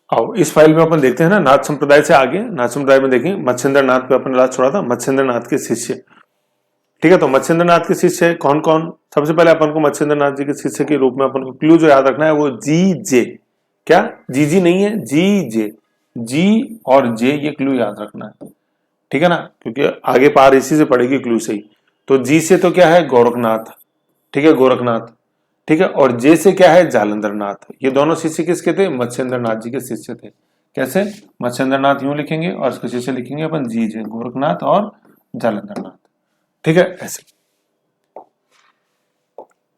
आओ इस फाइल में अपन देखते हैं ना, नाथ संप्रदाय से आगे, नाथ संप्रदाय में देखें मत्स्येंद्र नाथ पे अपन लास्ट छोड़ा था, मत्स्येंद्र नाथ के शिष्य। ठीक है, तो मत्स्येंद्र नाथ के शिष्य कौन कौन? सबसे पहले अपन को मत्स्येंद्र नाथ जी के शिष्य के रूप में अपन को क्लू जो याद रखना है वो जी जे। क्या? जी जी नहीं है, जी जे। जी और जे ये क्लू याद रखना है, ठीक है ना, क्योंकि आगे पार इसी से पड़ेगी क्लू से ही। तो जी से तो क्या है? गोरखनाथ, ठीक है, गोरखनाथ, ठीक है। और जे से क्या है? जालंधर नाथ। ये दोनों शिष्य किसके थे? मत्स्येंद्र नाथ जी के शिष्य थे। कैसे? मत्स्येंद्र नाथ यूं लिखेंगे और इसके शिष्य लिखेंगे अपन जी जे, गोरखनाथ और जालंधर नाथ, ठीक है, ऐसे,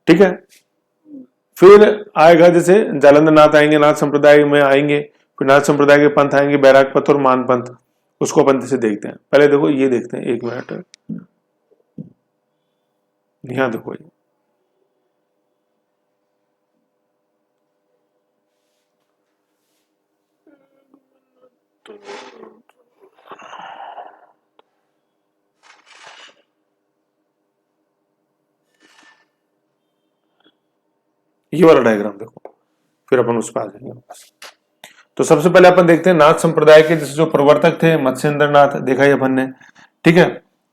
ठीक है। फिर आएगा जैसे जालंधर नाथ आएंगे, नाथ संप्रदाय में आएंगे, फिर नाथ संप्रदाय के पंथ आएंगे, बैराग पंथ और मान पंथ। उसको अपन से देखते हैं। पहले देखो ये देखते हैं, एक मिनट, यहाँ देखो ये वाला डायग्राम देखो, फिर अपन उस पर आ जाएंगे वापस। तो सबसे पहले अपन देखते हैं नाथ संप्रदाय के जैसे जो प्रवर्तक थे मत्स्येंद्र नाथ, देखा ही अपन ने, ठीक है।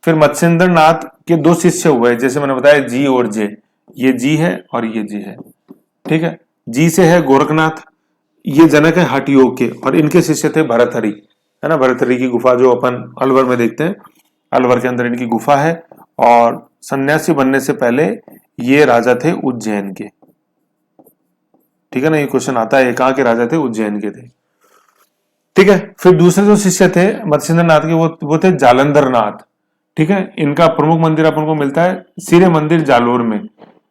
फिर मत्स्येंद्र नाथ के दो शिष्य हुए, जैसे मैंने बताया जी और जे। ये जी है और ये जी है, ठीक है। जी से है गोरखनाथ, ये जनक है हठ योग के, और इनके शिष्य थे भरतहरि, है ना। भरतहरि की गुफा जो अपन अलवर में देखते हैं, अलवर के अंदर इनकी गुफा है। और सन्यासी बनने से पहले ये राजा थे उज्जैन के, ठीक है ना। ये क्वेश्चन आता है, कहाँ के राजा थे? उज्जैन के थे, ठीक है। फिर दूसरे जो शिष्य थे मत्स्येंद्र नाथ के, वो थे जालंधर नाथ, ठीक है। इनका प्रमुख मंदिर अपन को मिलता है सिरे मंदिर जालोर में,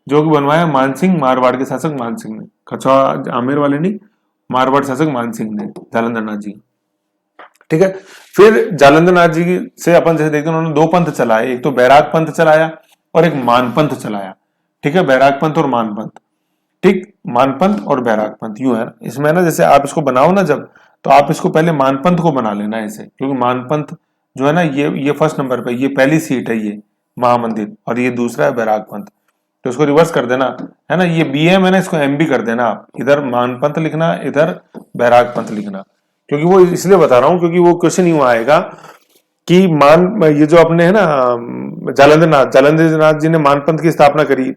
जो कि बनवाया मानसिंह, मारवाड़ के शासक मानसिंह ने। कछवा आमेर वाले नहीं, मारवाड़ शासक मानसिंह ने, जालंधर नाथ जी, ठीक है। फिर जालंधर नाथ जी से अपन जैसे देखते हैं उन्होंने दो पंथ चलाए, एक तो बैराग पंथ चलाया और एक मान पंथ चलाया, ठीक है। बैराग पंथ और मान पंथ, ठीक, मानपंथ और बैराग पंथ यूं है। इसमें ना जैसे आप इसको बनाओ ना जब, तो आप इसको पहले मानपंथ को बना लेना ऐसे, क्योंकि मानपंथ जो है ना ये फर्स्ट नंबर पे, ये पहली सीट है, ये महामंदिर, और ये दूसरा है बैराग पंथ। तो इसको रिवर्स कर देना, है ना, ये बी एम है ना, इसको एम बी कर देना आप, इधर मानपंथ लिखना, इधर बैराग पंथ लिखना। क्योंकि वो इसलिए बता रहा हूं क्योंकि वो क्वेश्चन यूं आएगा कि ये जो अपने है ना जालंधर नाथ जी ने मानपंथ की स्थापना करी।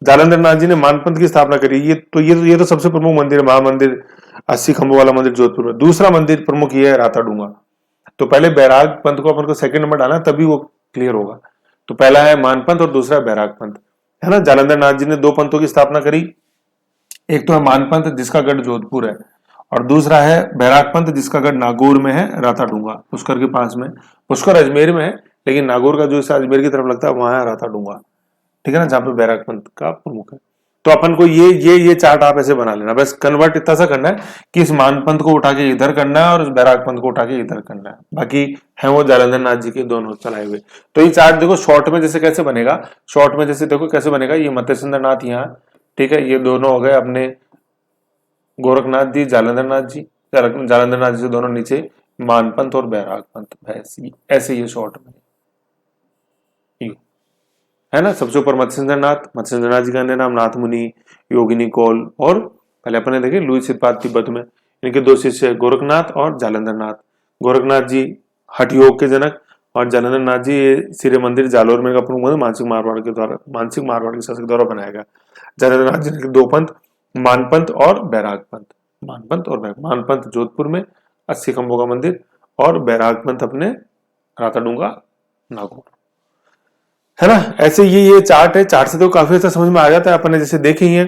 जालंधर नाथ जी ने मानपंथ की स्थापना करी। ये तो सबसे प्रमुख मंदिर है, महामंदिर 80 खंभों वाला मंदिर जोधपुर में। दूसरा मंदिर प्रमुख ये है राताडूंगा। तो पहले बैराग पंथ को अपन को सेकंड नंबर डालना, तभी वो क्लियर होगा। तो पहला है मानपंथ और दूसरा है बैराग पंथ, है ना। जालंधर नाथ जी ने दो पंथों की स्थापना करी, एक तो है मानपंथ जिसका गढ़ जोधपुर है, और दूसरा है बैराग पंथ जिसका गढ़ नागौर में है, राताडूंगा, पुष्कर के पास में। पुष्कर अजमेर में है, लेकिन नागौर का जो अजमेर की तरफ लगता है वहां है राताडूंगा, ठीक है ना, जहां पे बैराग पंथ का प्रमुख है। तो अपन को ये चार्ट आप ऐसे बना लेना, बस कन्वर्ट इतना सा करना है कि इस मान पंथ को उठा के इधर करना है और इस बैराग पंथ को उठा के इधर करना है, बाकी है वो जालंधर नाथ जी के दोनों चलाए हुए। तो ये चार्ट देखो शॉर्ट में जैसे कैसे बनेगा, शॉर्ट में जैसे देखो कैसे बनेगा, ये मत्स्येंद्र नाथ यहाँ, ठीक है, ये दोनों हो गए अपने गोरखनाथ जी, जालंधर नाथ जी, जालंधर नाथ जी से दोनों नीचे मानपंथ और बैराग पंथ, ऐसे ये शॉर्ट में, है ना। सबसे ऊपर मत्स्येंद्र नाथ जी का अन्य नाम नाथ मुनि, योगिनी कौल, और पहले अपने देखे लुई सिद्धार्थ तिब्बत में। इनके दो शिष्य गोरखनाथ और जालंधर नाथ। गोरखनाथ जी हठ योग के जनक, और जालंधर नाथ जी सिरे मंदिर जालोर में का प्रमुख मंदिर मानसिंह मारवाड़ के शासक द्वारा बनाया गया। जालंधर नाथ जी के दो पंथ, मानपंथ और बैराग पंथ। मानपंथ जोधपुर में 80 खंभों का मंदिर, और बैराग पंथ अपने राताडूंगा नागौर, है ना। ऐसे ये चार्ट है, चार्ट से तो काफी अच्छा समझ में आ जाता है। अपन ने जैसे देखे ही है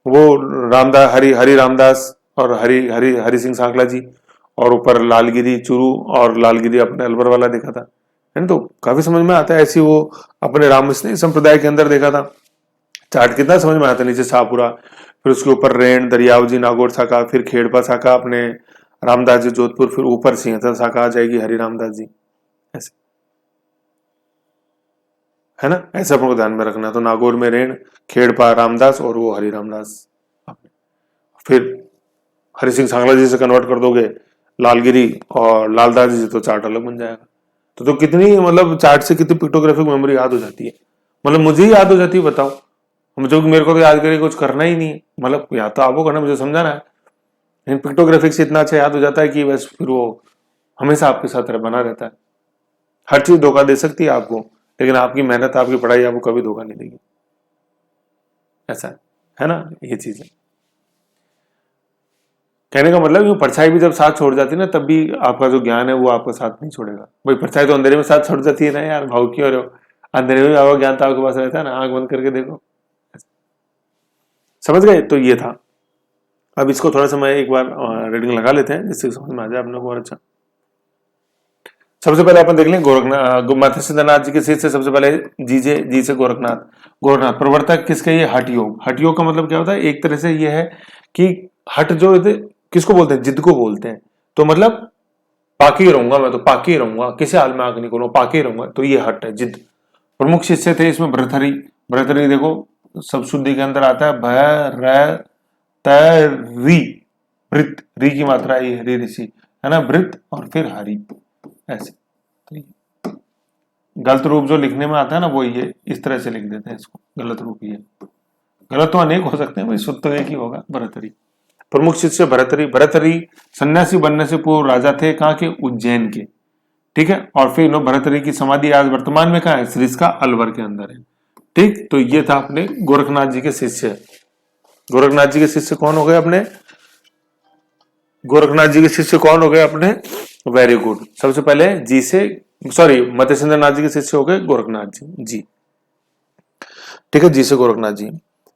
वो रामदास हरि रामदास और हरि हरि हरि सिंह सांकला जी, और ऊपर लालगिरी चुरू और लालगिरी अपने अलवर वाला देखा था, है ना। तो काफी समझ में आता है। ऐसी वो अपने रामस्नेही संप्रदाय के अंदर देखा था, चार्ट कितना समझ में आता है। नीचे शाहपुरा, फिर उसके ऊपर रेण दरियाव जी नागौर शाखा, फिर खेड़पा शाखा अपने रामदास जी जोधपुर, फिर ऊपर सिंहस्थ शाखा आ जाएगी हरि रामदास जी, ऐसे, है ना। ऐसा आपको ध्यान में रखना। तो नागौर में रेण, खेड़पा रामदास और वो हरि रामदास। फिर हरि सिंह सांगला जी से कन्वर्ट कर दोगे लालगिरी और लालदास जी से, तो चार्ट अलग बन जाएगा। तो कितनी मतलब चार्ट से कितनी पिक्टोग्राफिक मेमोरी याद हो जाती है, मतलब मुझे ही याद हो जाती है, बताओ। जो कि मेरे को तो याद करके कुछ करना ही नहीं है, मतलब या तो आपको करना, मुझे समझाना है, लेकिन पिक्टोग्राफिक से इतना अच्छा याद हो जाता है कि बस फिर वो हमेशा आपके साथ बना रहता है। हर चीज धोखा दे सकती है आपको, लेकिन आपकी मेहनत, आपकी पढ़ाई आपको कभी धोखा नहीं देगी। ऐसा है ना, ये चीज है। कहने का मतलब ये परछाई भी जब साथ छोड़ जाती है ना, तब भी आपका जो ज्ञान है वो आपका साथ नहीं छोड़ेगा। भाई परछाई तो अंधेरे में साथ छोड़ जाती है ना यार, भाव क्यों हो रहे हो, अंधेरे में भी आपका ज्ञान तो आपके पास रहता है ना, आंख बंद करके देखो। समझ गए? तो ये था। अब इसको थोड़ा सा मैं एक बार रीडिंग लगा लेते हैं जिससे समझ में आ जाए अपने को और अच्छा। सबसे पहले अपन देख लें गोरखनाथ, मत्स्येंद्रनाथ जी के शिष्य सबसे पहले जी से गोरखनाथ। गोरखनाथ प्रवर्तक किसके, ये हठ योग। हठ योग का मतलब क्या होता है, एक तरह से ये है कि हठ जो किसको बोलते हैं, जिद को बोलते हैं। तो मतलब पाके ही रहूंगा मैं, तो पाके ही रहूंगा, किसी हाल में आग नहीं खोलूंगा, पाके ही रहूंगा, तो ये हठ है, जिद। प्रमुख शिष्य थे इसमें भरथरी। भरथरी देखो सब शुद्धि के अंदर आता है, भ री, वृत, री की मात्रा ये हरी ऋषि है ना, वृत और फिर हरि, ऐसे। तो गलत रूप जो लिखने में आता है ना वो ये इस तरह से लिख देते हैं इसको, गलत रूप ये। गलत तो अनेक हो सकते हैं भाई, शुद्ध तो एक ही होगा, भरतरी। प्रमुख शिष्य भरतरी। भरतरी सन्यासी बनने से पूर्व राजा थे, कहाँ के, उज्जैन के। ठीक है, और फिर भरतरी की समाधि आज वर्तमान में कहाँ है, सरिस्का अलवर के अंदर है। ठीक, तो ये था अपने गोरखनाथ जी के शिष्य। गोरखनाथ जी के शिष्य कौन हो गए अपने, गोरखनाथ जी के शिष्य कौन हो गए अपने, वेरी गुड। सबसे पहले जी से, सॉरी, मत्स्येंद्रनाथ जी के शिष्य हो गए गोरखनाथ जी। ठीक है, जी से गोरखनाथ जी।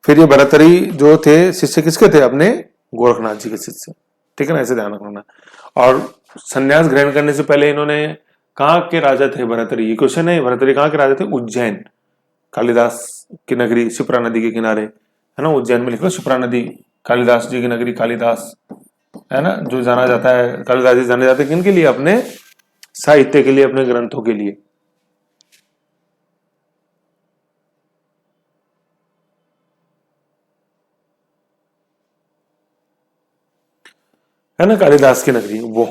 फिर ये भरतरी जो थे शिष्य किसके थे, अपने गोरखनाथ जी के शिष्य। ठीक है ना, ऐसे ध्यान रखना। और संन्यास ग्रहण करने से पहले इन्होंने, कहाँ के राजा थे भरतरी, ये क्वेश्चन है। भरतरी कहाँ के राजा थे, उज्जैन, कालिदास की नगरी, शिप्रा नदी के किनारे है ना, उज्जैन में लिख लो शिप्रा नदी, कालिदास जी की नगरी, कालिदास है ना, जो जाना जाता है, कालिदास जी जाने जाते हैं किन के लिए, अपने साहित्य के लिए, अपने ग्रंथों के लिए। है ना, कालिदास की नगरी वो,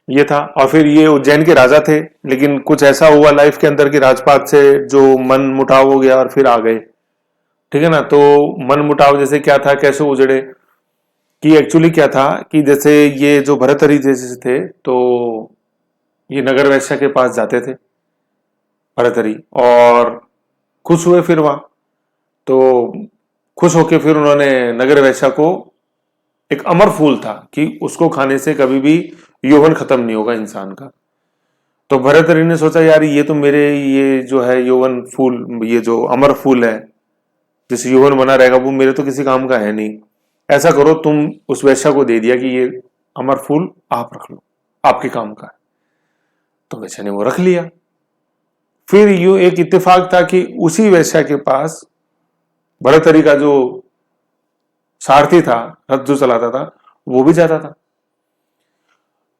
ये था। और फिर ये उज्जैन के राजा थे, लेकिन कुछ ऐसा हुआ लाइफ के अंदर कि राजपाट से जो मन मुटाव हो गया और फिर आ गए। ठीक है ना, तो मन मुटाव जैसे क्या था, कैसे उजड़े, कि एक्चुअली क्या था कि जैसे ये जो भरतहरि जैसे थे, तो ये नगर वैश्य के पास जाते थे भरतहरि, और खुश हुए फिर वहां, तो खुश होके फिर उन्होंने नगर वैश्य को, एक अमर फूल था कि उसको खाने से कभी भी यौवन खत्म नहीं होगा इंसान का। तो भरतहरि ने सोचा यार ये तो मेरे, ये जो है यौवन फूल, ये जो अमर फूल है जिससे यौवन बना रहेगा, वो मेरे तो किसी काम का है नहीं। ऐसा करो तुम, उस वैश्या को दे दिया कि ये अमर फूल आप रख लो, आपके काम का है। तो वैश्या ने वो रख लिया। फिर यूं एक इत्तेफाक था कि उसी वैश्या के पास भरतहरि का जो सारथी था, रथ जो चलाता था, वो भी जाता था।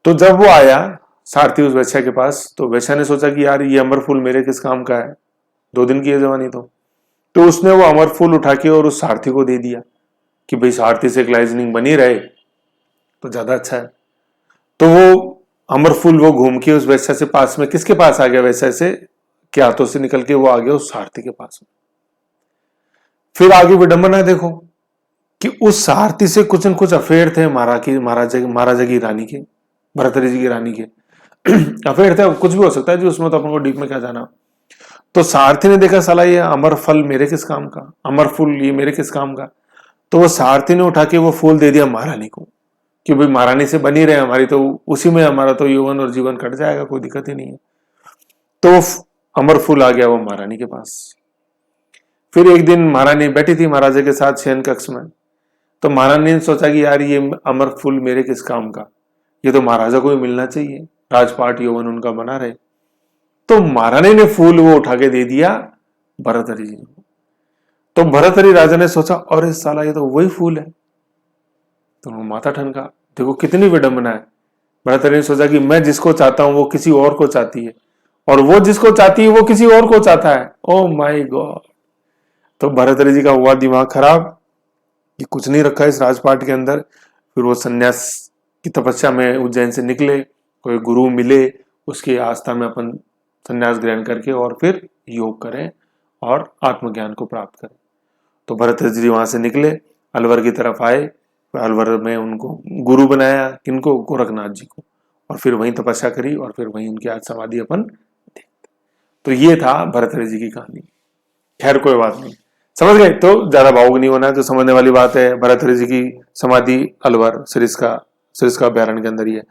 तो जब वो आया सारथी उस वैश्या के पास, तो वैश्या ने सोचा कि यार ये अमर फूल मेरे किस काम का है, 2 दिन की है जवानी तो उसने वो अमर फूल उठा के और उस सारथी को दे दिया कि भाई सारथी से ग्लाइजनिंग बनी रहे तो ज्यादा अच्छा है। तो वो अमर फूल वो घूम के उस वैश्या से पास में, किसके पास आ गया, वैश्या से के हाथों से निकल के वो आ गया उस सारथी के पास में। फिर आगे विडंबना देखो कि उस सारथी से कुछ न कुछ अफेयर थे महाराजा की रानी के, भरतहरि जी की रानी के अफेयर थे। अब कुछ भी हो सकता है जी उसमें, तो अपन को डीप में क्या जाना। तो सारथी ने देखा साला ये अमर फल मेरे किस काम का, अमर फूल ये मेरे किस काम का। तो वो सारथी ने उठा के वो फूल दे दिया महारानी को कि भाई महारानी से बनी रहे हमारी, तो उसी में हमारा तो यौवन और जीवन कट जाएगा, कोई दिक्कत ही नहीं है। तो अमर फूल आ गया वो महारानी के पास। फिर एक दिन महारानी बैठी थी महाराजा के साथ शयन कक्ष में, तो महारानी ने सोचा कि यार ये अमर फूल मेरे किस काम का, ये तो महाराजा को भी मिलना चाहिए, राजपाट यौवन उनका बना रहे। तो महारानी ने फूल वो उठा के दे दिया भरतहरि जी को। तो भरतहरि राजा ने सोचा अरे साला ये तो वही फूल है, तो माथा ठनका। देखो कितनी विडंबना है। भरतहरि ने सोचा कि मैं जिसको चाहता हूं वो किसी और को चाहती है, और वो जिसको चाहती है वो किसी और को चाहता है। Oh my God. तो भरतहरि जी का हुआ दिमाग खराब कि कुछ नहीं रखा इस राजपाट के अंदर। फिर वो सन्यास की तपस्या में उज्जैन से निकले, कोई गुरु मिले, उसकी आस्था में अपन सन्यास ग्रहण करके और फिर योग करें और आत्मज्ञान को प्राप्त करें। तो भरत जी वहां से निकले, अलवर की तरफ आए, अलवर में उनको गुरु बनाया, किनको? गोरखनाथ जी को, और फिर वहीं तपस्या करी और फिर वहीं उनकी आज समाधि अपन देखते। तो ये था भरत जी की कहानी। खैर कोई बात नहीं, समझ गए? तो ज्यादा भावुक नहीं होना है, तो समझने वाली बात है। भरत जी की समाधि अलवर सरिस्का अभ्यारण्य के अंदर ही है।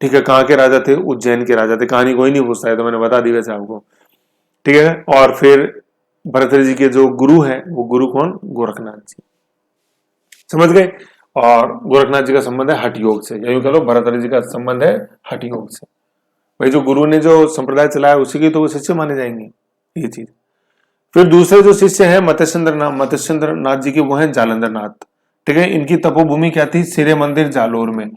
ठीक है, कहाँ के राजा थे? उज्जैन के राजा थे। कहानी कोई नहीं पूछता है, तो मैंने बता दी वैसे आपको। ठीक है, और फिर भरत जी के जो गुरु हैं, वो गुरु कौन? गोरखनाथ जी। समझ गए? और गोरखनाथ जी का संबंध है हठ योग से, या यूं कह लो भरत जी का संबंध है हठ योग से। भाई जो गुरु ने जो संप्रदाय चलाया उसी की तो वो शिष्य माने जाएंगे, ये चीज। फिर दूसरे जो शिष्य हैं मत्स्येंद्र नाथ जी के, वो हैं जालंधर नाथ। ठीक है, इनकी तपोभूमि क्या थी? सिरे मंदिर जालोर में।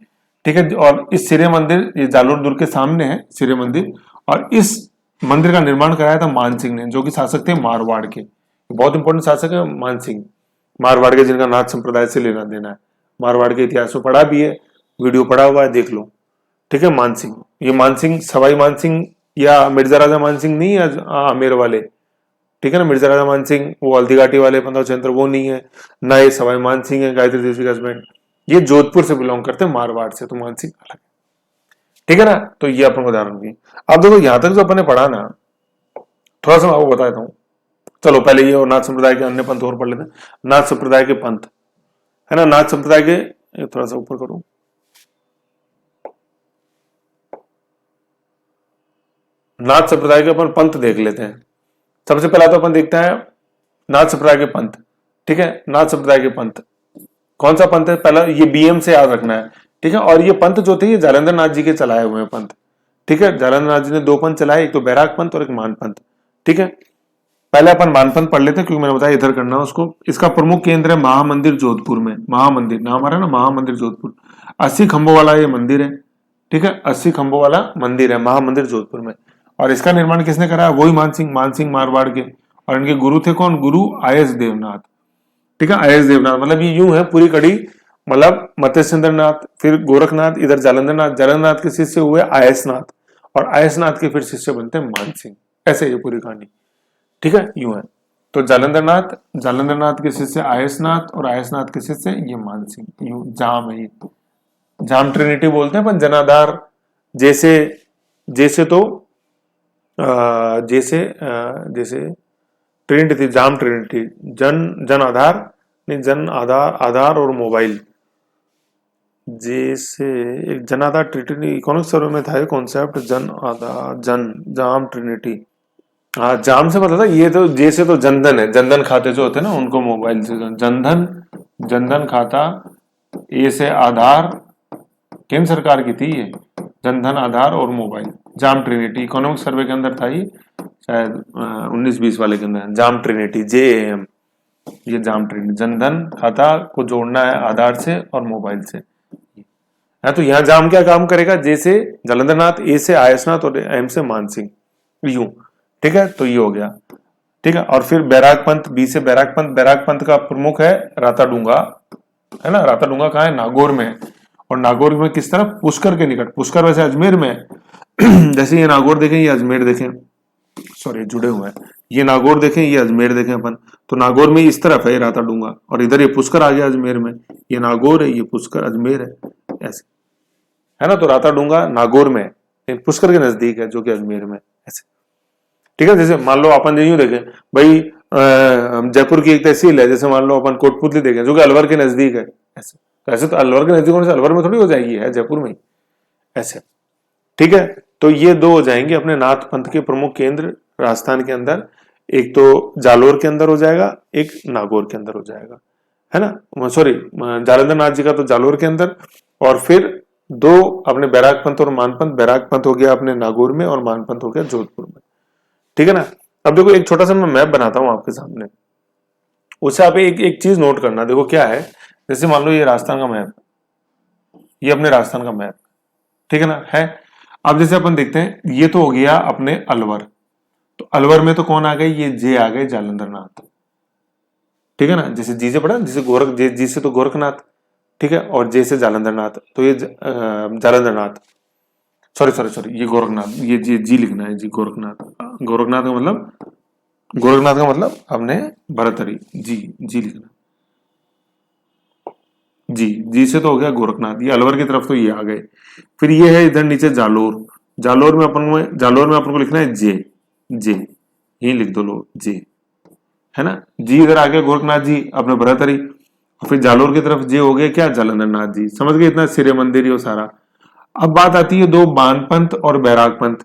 ठीक है, और इस सिरे मंदिर, ये जालोर दुर्ग के सामने है सिरे मंदिर, और इस मंदिर का निर्माण कराया था मान सिंह ने, जो कि शासक थे मारवाड़ के। बहुत इंपॉर्टेंट शासक है मान सिंह, मारवाड़ के, जिनका नाथ संप्रदाय से लेना देना है। मारवाड़ के इतिहास में पढ़ा भी है, वीडियो पढ़ा हुआ है, देख लो। ठीक है, मानसिंह, ये मानसिंह सवाई मानसिंह या मिर्जा राजा मानसिंह नहीं है आमेर वाले। ठीक है ना, मिर्जा राजा मानसिंह वो हल्दी घाटी वाले पंद्रह चंद्र, वो नहीं है ना। ये सवाई मानसिंह है, गायत्री देवी का हस्बैंड, ये जोधपुर से बिलोंग करते हैं, मारवाड़ से, तो मानसिंह अलग। ठीक है ना, तो ये अपन उदाहरण दी। अब देखो यहां तक जो अपन ने पढ़ा ना, थोड़ा सा मैं आपको बता देता हूँ। चलो पहले ये और नाथ संप्रदाय के अन्य पंथ और पढ़ लेते हैं। नाथ संप्रदाय के पंथ, है ना, नाथ संप्रदाय के, थोड़ा सा ऊपर करो, नाथ संप्रदाय के अपन पंथ देख लेते हैं। सबसे पहला तो अपन देखते हैं नाथ संप्रदाय के पंथ। ठीक है, नाथ संप्रदाय के पंथ कौन सा पंथ है? पहला ये बीएम से याद रखना है। ठीक है, और ये पंथ जो थे ये जालंधर नाथ जी के चलाए हुए हैं पंथ। ठीक है, जालंधर नाथ जी ने दो पंथ चलाए, एक तो बैराग पंथ और एक मान पंथ। ठीक है, पहले अपन मान पंथ पढ़ लेते हैं, क्योंकि मैंने बताया इधर करना है उसको। इसका प्रमुख केंद्र है महामंदिर जोधपुर में। महामंदिर नाम आ रहा है ना, महामंदिर जोधपुर, 80 खंभों वाला ये मंदिर है। ठीक है, 80 खंभों वाला मंदिर है महामंदिर जोधपुर में। और इसका निर्माण किसने करा? वही मानसिंह मारवाड़ के। और इनके गुरु थे कौन? गुरु आयस देवनाथ। ठीक है, आयस देवनाथ, मतलब ये यूं है पूरी कड़ी, मतलब मत्स्येंद्र नाथ, फिर गोरखनाथ, इधर जालंधर नाथ, जालंधर नाथ के शिष्य हुए आयसनाथ, और आयसनाथ के फिर शिष्य बनते हैं मानसिंह। ऐसे ये पूरी कहानी। ठीक है, यूं है। तो जालंधर नाथ के शिष्य आयसनाथ, और आयसनाथ के शिष्य ये मानसिंह। यूं जाम है ये, जाम ट्रिनिटी बोलते हैं अपन, जनाधार जैसे, जैसे तो जैसे ट्रिनिटी थी, जाम ट्रिनिटी, जन आधार, नहीं जन आधार, आधार और मोबाइल। जैसे एक जन आधार ट्रिनिटी इकोनॉमिक्स सर्वे में था ये कॉन्सेप्ट, जन आधार, जाम ट्रिनिटी। हाँ, जाम से मतलब था ये, तो जैसे तो जनधन है, जनधन खाते जो होते हैं ना उनको मोबाइल से, जनधन खाता, ए से आधार, केंद्र सरकार की थी ये, जनधन आधार और मोबाइल, जाम ट्रिनिटी इकोनॉमिक सर्वे के अंदर था ये, शायद 19-20 वाले के अंदर, जाम ट्रिनिटी JAM, ये जाम ट्रिनिटी, जनधन खाता को जोड़ना है आधार से और मोबाइल से। है तो यहाँ जाम क्या काम करेगा? जैसे जालंधर नाथ, ए से आयसनाथ और एम से मानसिंह, यूं। ठीक है, तो ये हो गया। ठीक है, और फिर बैराग पंथ, बी से बैराग पंथ। बैराग पंथ का प्रमुख है राताडूंगा, है ना। राताडूंगा कहाँ है? नागौर में। और नागौर में किस तरफ? पुष्कर के निकट। पुष्कर वैसे अजमेर में है। जैसे ये नागौर देखें, ये अजमेर देखें, सॉरी जुड़े हुए हैं, ये नागौर देखें, ये अजमेर देखें अपन, तो नागौर में इस तरफ है राताडूंगा, और इधर ये पुष्कर आ गया अजमेर में। ये नागौर है, ये पुष्कर अजमेर है, ऐसे, है ना। तो राताडूंगा नागौर में, पुष्कर के नजदीक है, जो कि अजमेर में, ऐसे। ठीक है, जैसे मान लो अपन यूं देखें भाई, जयपुर की एक तहसील है, जैसे मान लो अपन कोटपुतली देखें, जो कि अलवर के नजदीक है, ऐसे। तो ऐसे तो अलवर के नजदीक होने से अलवर में थोड़ी हो जाएगी, है जयपुर में ही, ऐसे। ठीक है, तो ये दो हो जाएंगे अपने नाथ पंथ के प्रमुख केंद्र राजस्थान के अंदर। एक तो जालोर के अंदर हो जाएगा, एक नागौर के अंदर हो जाएगा, है ना। सॉरी, जालंधर नाथ जी का तो जालोर के अंदर, और फिर दो अपने बैराग पंथ और मानपंथ। बैराग पंथ हो गया अपने नागौर में, और मानपंथ हो गया जोधपुर में। ठीक है ना। अब देखो एक छोटा सा मैं मैप बनाता हूं आपके सामने, उससे आप एक चीज नोट करना। देखो क्या है, जैसे मान लो ये राजस्थान का मैप, ये अपने राजस्थान का मैप, ठीक है ना, है। अब जैसे अपन देखते हैं, ये तो हो गया अपने अलवर, तो अलवर में तो कौन आ गए? ये जे आ गए, जालंधर नाथ। ठीक है ना, जैसे जी से पढ़ा, जैसे जी से तो गोरखनाथ, ठीक है, और जे से जालंधर नाथ, तो ये जालंधर नाथ, सॉरी, ये गोरखनाथ, ये जी लिखना है जी, गोरखनाथ। गोरखनाथ का मतलब गोरखनाथ का मतलब आपने भरतरी, जी जी लिखना, जी जी से तो हो गया गोरखनाथ, ये अलवर की तरफ तो ये आ गए। फिर ये है इधर नीचे जालोर, जालोर में अपन को लिखना है जे, जे यही लिख दो लो जे, है ना, जी इधर आ गया गोरखनाथ जी अपने भरतरी, और फिर जालोर की तरफ जे हो गया क्या, जालंधर नाथ जी, समझ गए, इतना सिरे मंदिर ये सारा। अब बात आती है दो बानपंथ और बैराग पंथ,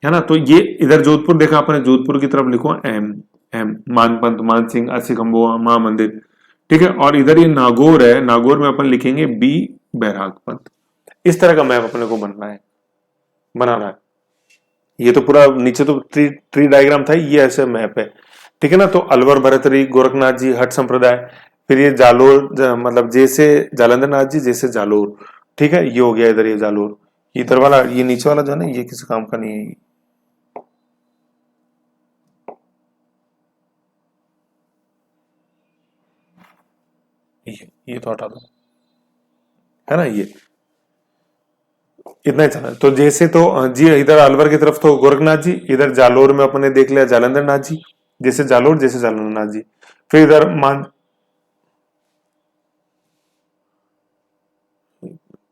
है ना, तो ये इधर जोधपुर देखा आपने, जोधपुर की तरफ लिखो एम, एम मानपंथ, मान सिंह, अस्सी खंबो महामंदिर, ठीक है, और इधर ये नागौर है, नागौर में अपन लिखेंगे बी, बैराग पंथ। इस तरह का मैप अपने को बनाना है। ये तो पूरा नीचे तो ट्री ट्री डायग्राम था, ये ऐसे मैप है, ठीक है ना। तो अलवर भरतरी गोरखनाथ जी हट संप्रदाय, फिर ये जालोर मतलब जैसे जालंधर नाथ जी जैसे जालोर, ठीक है, ये हो गया इधर ये जालोर, इधर वाला ये नीचे वाला जो है ना ये किसी काम का नहीं है, ये तो हटा दो, है ना, ये इतना ही चला। तो जैसे तो जी इधर अलवर की तरफ तो गोरखनाथ जी, इधर जालोर में अपने देख लिया जालंधर नाथ जी, जैसे जालोर जैसे जालंधर नाथ जी, फिर इधर मान,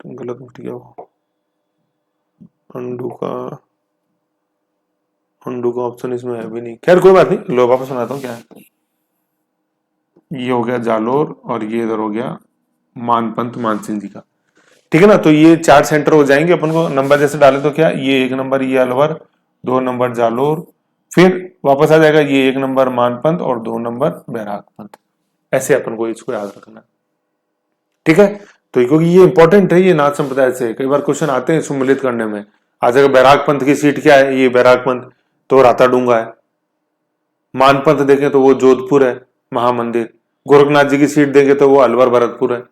गलत उठ गया वो, अंडू का, अंडू का ऑप्शन इसमें है भी नहीं, खैर कोई बात नहीं, लो वापस सुनाता हूँ क्या है। ये हो गया जालोर और ये इधर हो गया मानपंथ मानसिंह जी का, ठीक है ना। तो ये चार सेंटर हो जाएंगे, अपन को नंबर जैसे डाले तो क्या, ये एक नंबर ये अलवर, दो नंबर जालोर, फिर वापस आ जाएगा ये एक नंबर मानपंथ और दो नंबर बैराग पंथ, ऐसे अपन को इसको याद रखना है, ठीक है। तो क्योंकि ये इंपॉर्टेंट है, ये नाथ संप्रदाय से कई बार क्वेश्चन आते हैं सम्मिलित करने में, आ जाएगा बैराग पंथ की सीट क्या है, ये बैराग पंथ तो राताडूंगा है, मानपंथ देखें तो वो जोधपुर है महामंदिर, गोरखनाथ जी की सीट देंगे तो वो अलवर भरतपुर है,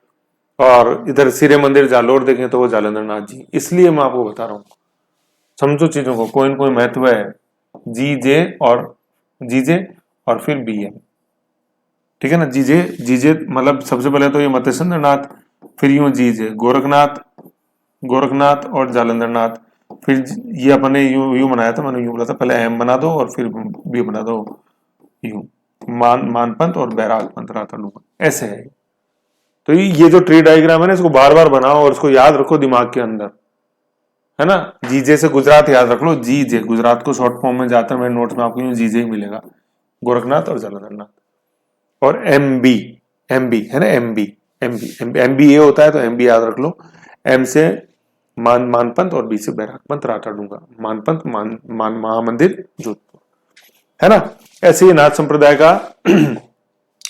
और इधर सिरे मंदिर जालोर देखें तो वो जालंधर नाथ जी, इसलिए मैं आपको बता रहा हूँ, समझो चीजों को, कोई न कोई महत्व है, जी जे और जी जे और फिर बी एम, ठीक है ना, जी जे मतलब सबसे पहले तो ये मत्स्येंद्र नाथ, फिर यूं जी जे गोरखनाथ, गोरखनाथ और जालंधर नाथ, फिर ये अपने यूं यूं बनाया था, मैंने यूं बोला था पहले एम बना दो और फिर बी बना दो, यूं मानपंथ और बैराग पंथ राताडूंगा, ऐसे है। तो ये जो ट्री डायग्राम है ना, इसको बार बार बनाओ और इसको याद रखो दिमाग के अंदर, है ना। जीजे से गुजरात याद रख लो, जीजे गुजरात को शॉर्ट फॉर्म में जाता है, मेरे नोट्स में आपको यूं जीजे ही मिलेगा, गोरखनाथ और जालंधर नाथ, और एम बी, एम बी है ना, M B, M B M B A होता है तो एम बी याद रख लो, एम से मानपंथ और बी से बैराग पंथ राताडूंगा, मानपंथ मान महामंदिर जोधपुर, है ना। ऐसे ही नाथ संप्रदाय का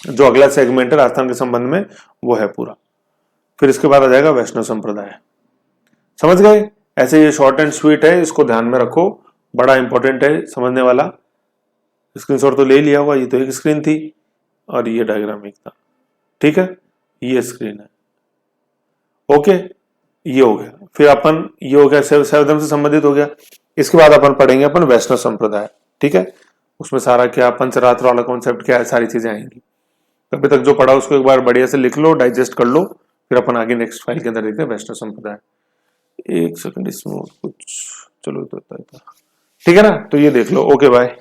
जो अगला सेगमेंट है राजस्थान के संबंध में वो है पूरा, फिर इसके बाद आ जाएगा वैष्णव संप्रदाय, समझ गए। ऐसे ये शॉर्ट एंड स्वीट है, इसको ध्यान में रखो, बड़ा इंपॉर्टेंट है समझने वाला। स्क्रीनशॉट तो ले लिया होगा, ये तो एक स्क्रीन थी और ये डायग्राम एक था, ठीक है, ये स्क्रीन है, ओके, ये हो गया। फिर अपन ये हो गया सर्वधर्म से संबंधित हो गया। इसके बाद अपन पढ़ेंगे अपन वैष्णव संप्रदाय, ठीक है, उसमें सारा क्या पंचरात्र वाला कॉन्सेप्ट क्या है, सारी चीजें आएंगी। अभी तक जो पढ़ा उसको एक बार बढ़िया से लिख लो, डाइजेस्ट कर लो, फिर अपन आगे नेक्स्ट फाइल के अंदर देखते हैं वैष्णव संप्रदाय। एक सेकंड इसमें कुछ, चलो तो ठीक है ना, तो ये देख लो, ओके बाय।